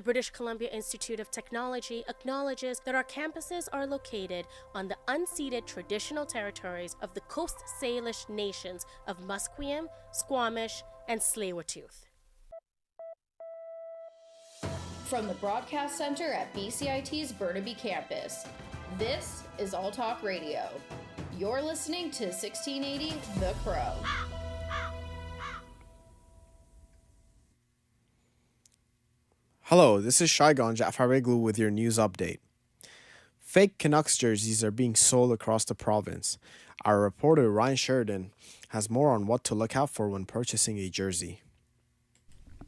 British Columbia Institute of Technology acknowledges that our campuses are located on the unceded traditional territories of the Coast Salish nations of Musqueam, Squamish, and Tsleil-Waututh. From the Broadcast Center at BCIT's Burnaby Campus, this is All Talk Radio. You're listening to 1680 The Crow. Hello, this is Shaigon Jafareglu with your news update. Fake Canucks jerseys are being sold across the province. Our reporter Ryan Sheridan has more on what to look out for when purchasing a jersey.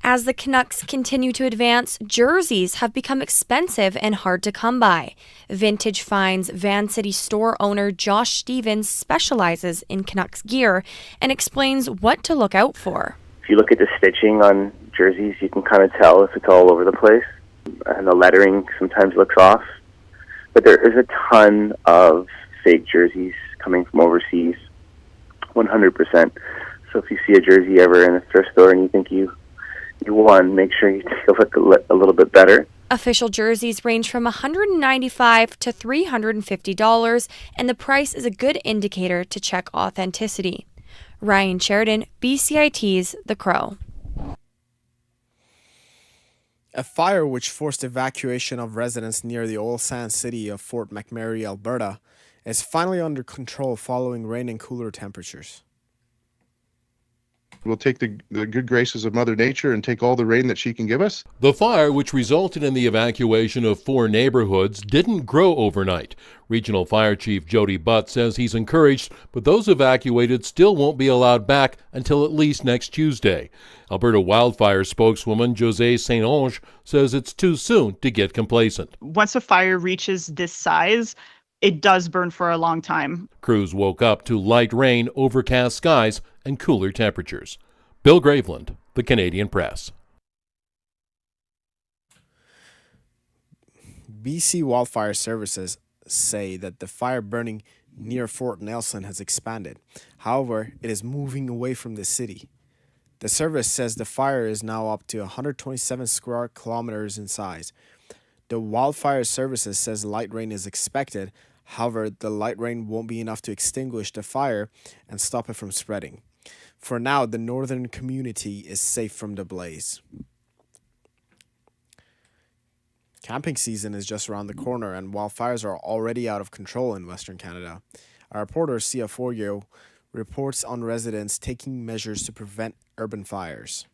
As the Canucks continue to advance, jerseys have become expensive and hard to come by. Vintage Finds Van City store owner Josh Stevens specializes in Canucks gear and explains what to look out for. If you look at the stitching on jerseys, you can kind of tell if it's all over the place, and the lettering sometimes looks off. But there is a ton of fake jerseys coming from overseas, 100%. So if you see a jersey ever in a thrift store and you think you won, make sure you take a look a little bit better. Official jerseys range from $195 to $350, and the price is a good indicator to check authenticity. Ryan Sheridan, BCIT's The Crow. A fire which forced evacuation of residents near the oil sands city of Fort McMurray, Alberta, is finally under control following rain and cooler temperatures. We'll take the good graces of Mother Nature and take all the rain that she can give us. The fire, which resulted in the evacuation of 4 neighborhoods, didn't grow overnight. Regional Fire Chief Jody Butt says he's encouraged, but those evacuated still won't be allowed back until at least next Tuesday. Alberta wildfire spokeswoman Josée Saint-Onge says it's too soon to get complacent. Once a fire reaches this size, it does burn for a long time. Crews woke up to light rain, overcast skies, and cooler temperatures. Bill Graveland, The Canadian Press. BC Wildfire Services say that the fire burning near Fort Nelson has expanded. However, it is moving away from the city. The service says the fire is now up to 127 square kilometers in size. The Wildfire Services says light rain is expected. However, the light rain won't be enough to extinguish the fire and stop it from spreading. For now, the northern community is safe from the blaze. Camping season is just around the corner, and wildfires are already out of control in Western Canada. Our reporter, Sia Forio, reports on residents taking measures to prevent urban fires.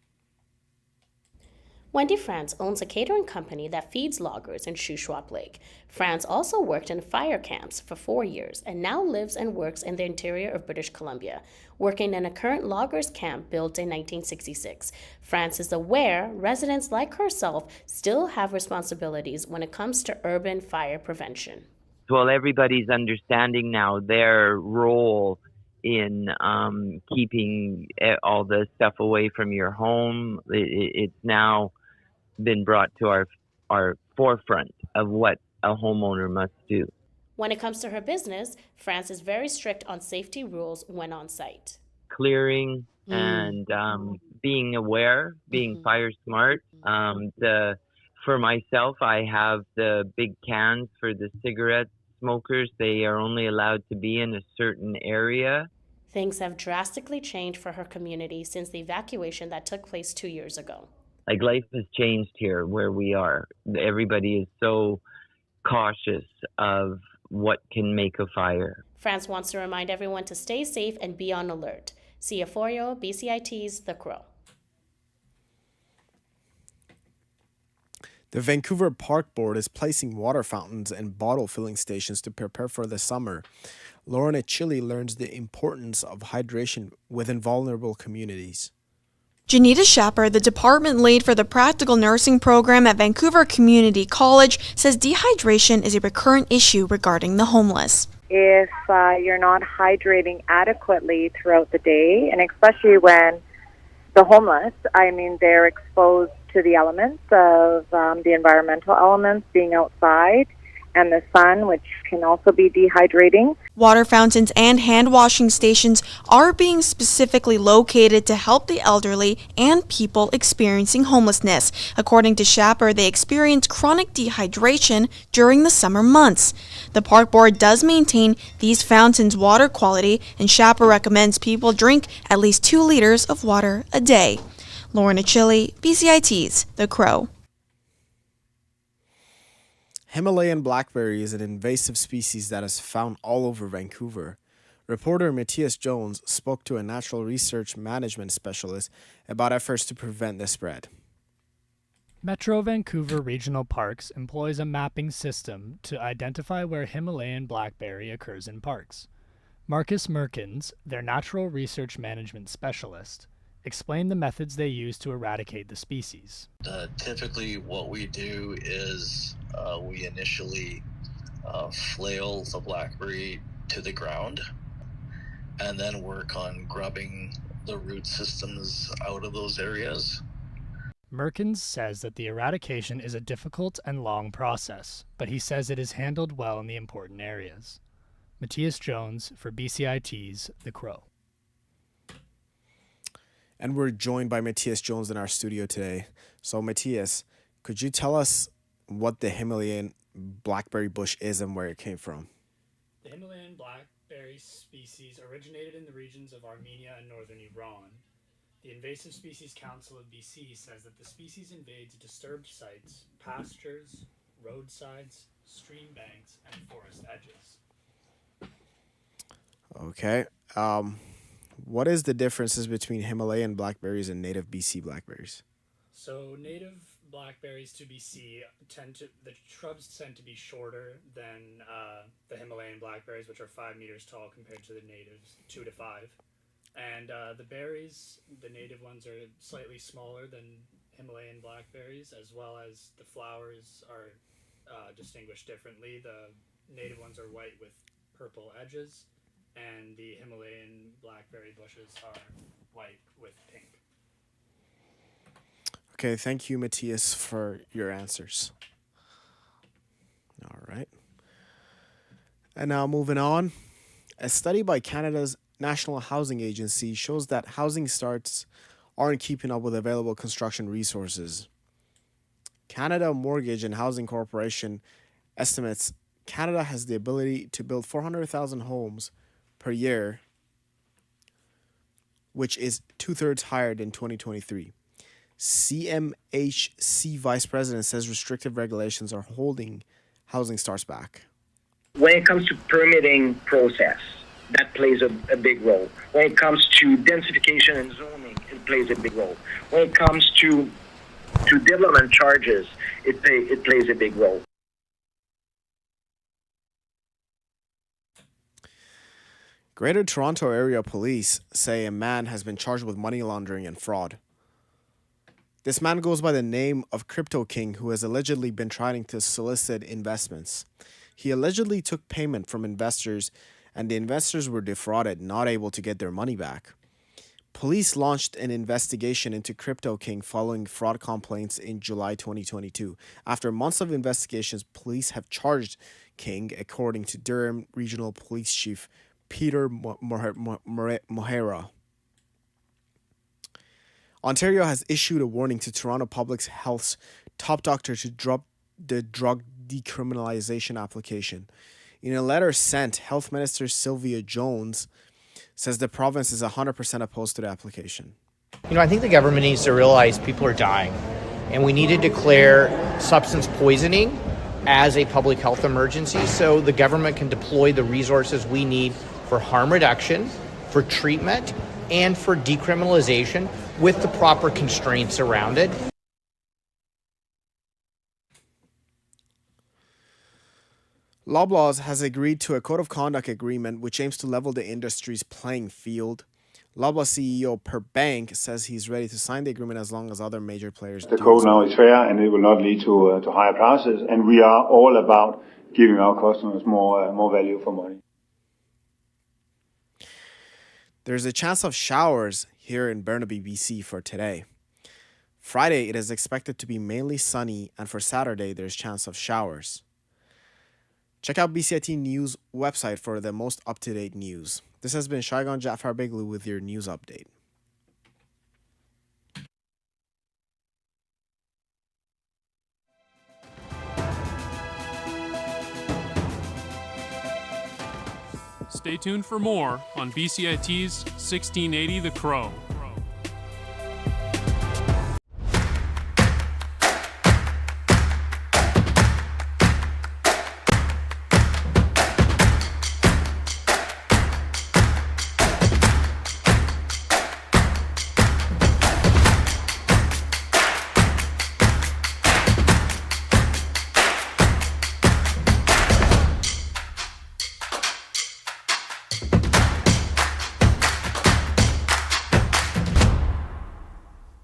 Wendy France owns a catering company that feeds loggers in Shuswap Lake. France also worked in fire camps for 4 years and now lives and works in the interior of British Columbia, working in a current loggers camp built in 1966. France is aware residents like herself still have responsibilities when it comes to urban fire prevention. Well, everybody's understanding now their role in keeping all the stuff away from your home. It's now been brought to our forefront of what a homeowner must do. When it comes to her business, France is very strict on safety rules when on site. Clearing and being aware, being fire smart. For myself, I have the big cans for the cigarette smokers. They are only allowed to be in a certain area. Things have drastically changed for her community since the evacuation that took place 2 years ago. Like, life has changed here where we are. Everybody is so cautious of what can make a fire. France wants to remind everyone to stay safe and be on alert. Sia Forio, BCIT's The Crow. The Vancouver Park Board is placing water fountains and bottle filling stations to prepare for the summer. Lauren Achille learns the importance of hydration within vulnerable communities. Janita Shepard, the department lead for the practical nursing program at Vancouver Community College, says dehydration is a recurrent issue regarding the homeless. If you're not hydrating adequately throughout the day, and especially when the homeless, they're exposed to the elements of the environmental elements, being outside, and the sun, which can also be dehydrating. Water fountains and hand washing stations are being specifically located to help the elderly and people experiencing homelessness. According to Schapper, they experience chronic dehydration during the summer months. The park board does maintain these fountains' water quality, and Schapper recommends people drink at least 2 liters of water a day. Lauren Achille, BCIT's The Crow. Himalayan blackberry is an invasive species that is found all over Vancouver. Reporter Matthias Jones spoke to a natural research management specialist about efforts to prevent the spread. Metro Vancouver Regional Parks employs a mapping system to identify where Himalayan blackberry occurs in parks. Marcus Merkins, their natural research management specialist, explained the methods they use to eradicate the species. Typically what we do is we initially flail the blackberry to the ground and then work on grubbing the root systems out of those areas. Merkins says that the eradication is a difficult and long process, but he says it is handled well in the important areas. Matthias Jones for BCIT's The Crow. And we're joined by Matthias Jones in our studio today. So Matthias, could you tell us what the Himalayan blackberry bush is and where it came from? The Himalayan blackberry species originated in the regions of Armenia and northern Iran. The Invasive Species Council of BC says that the species invades disturbed sites, pastures, roadsides, stream banks, and forest edges. Okay. What is the differences between Himalayan blackberries and native BC blackberries? So native blackberries to BC the shrubs tend to be shorter than the Himalayan blackberries, which are 5 meters tall compared to the natives, 2 to 5. And the berries, the native ones, are slightly smaller than Himalayan blackberries, as well as the flowers are distinguished differently. The native ones are white with purple edges, and the Himalayan blackberry bushes are white with pink. Okay, thank you, Matthias, for your answers. All right. And now moving on. A study by Canada's National Housing Agency shows that housing starts aren't keeping up with available construction resources. Canada Mortgage and Housing Corporation estimates Canada has the ability to build 400,000 homes per year, which is 2/3 higher than 2023. CMHC Vice President says restrictive regulations are holding housing starts back. When it comes to permitting process, that plays a big role. When it comes to densification and zoning, it plays a big role. When it comes to development charges, it plays a big role. Greater Toronto Area Police say a man has been charged with money laundering and fraud. This man goes by the name of Crypto King, who has allegedly been trying to solicit investments. He allegedly took payment from investors, and the investors were defrauded, not able to get their money back. Police launched an investigation into Crypto King following fraud complaints in July 2022. After months of investigations, police have charged King, according to Durham Regional Police Chief Peter Mohera. Ontario has issued a warning to Toronto Public Health's top doctor to drop the drug decriminalization application. In a letter sent, Health Minister Sylvia Jones says the province is 100% opposed to the application. I think the government needs to realize people are dying, and we need to declare substance poisoning as a public health emergency so the government can deploy the resources we need for harm reduction, for treatment, and for decriminalization with the proper constraints around it. Loblaws has agreed to a code of conduct agreement which aims to level the industry's playing field. Loblaw CEO Per Bank says he's ready to sign the agreement as long as other major players do. The code now is fair and it will not lead to higher prices, and we are all about giving our customers more value for money. There's a chance of showers here in Burnaby, BC for today. Friday, it is expected to be mainly sunny, and for Saturday, there's chance of showers. Check out BCIT News website for the most up-to-date news. This has been Shaigon Jafar Biglu with your news update. Stay tuned for more on BCIT's 1680 The Crow.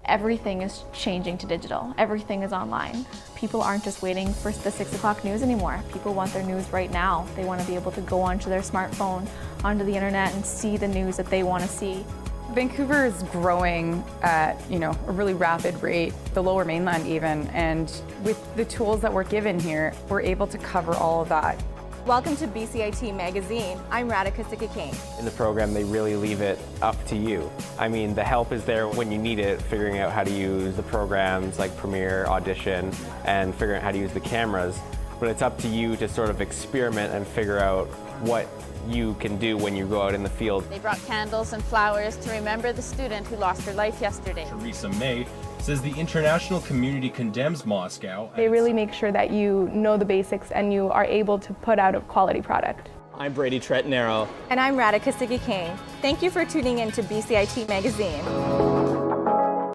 Everything is changing to digital. Everything is online. People aren't just waiting for the 6 o'clock news anymore. People want their news right now. They want to be able to go onto their smartphone, onto the internet, and see the news that they want to see. Vancouver is growing at, a really rapid rate, the Lower Mainland even, and with the tools that we're given here, we're able to cover all of that. Welcome to BCIT Magazine. I'm Radhika Sikki-King. In the program, they really leave it up to you. I mean, the help is there when you need it, figuring out how to use the programs like Premiere, Audition, and figuring out how to use the cameras. But it's up to you to sort of experiment and figure out what you can do when you go out in the field. They brought candles and flowers to remember the student who lost her life yesterday. Theresa May says the international community condemns Moscow. They really make sure that you know the basics and you are able to put out a quality product. I'm Brady Tretanero. And I'm Radhika Sikki-King. Thank you for tuning in to BCIT Magazine.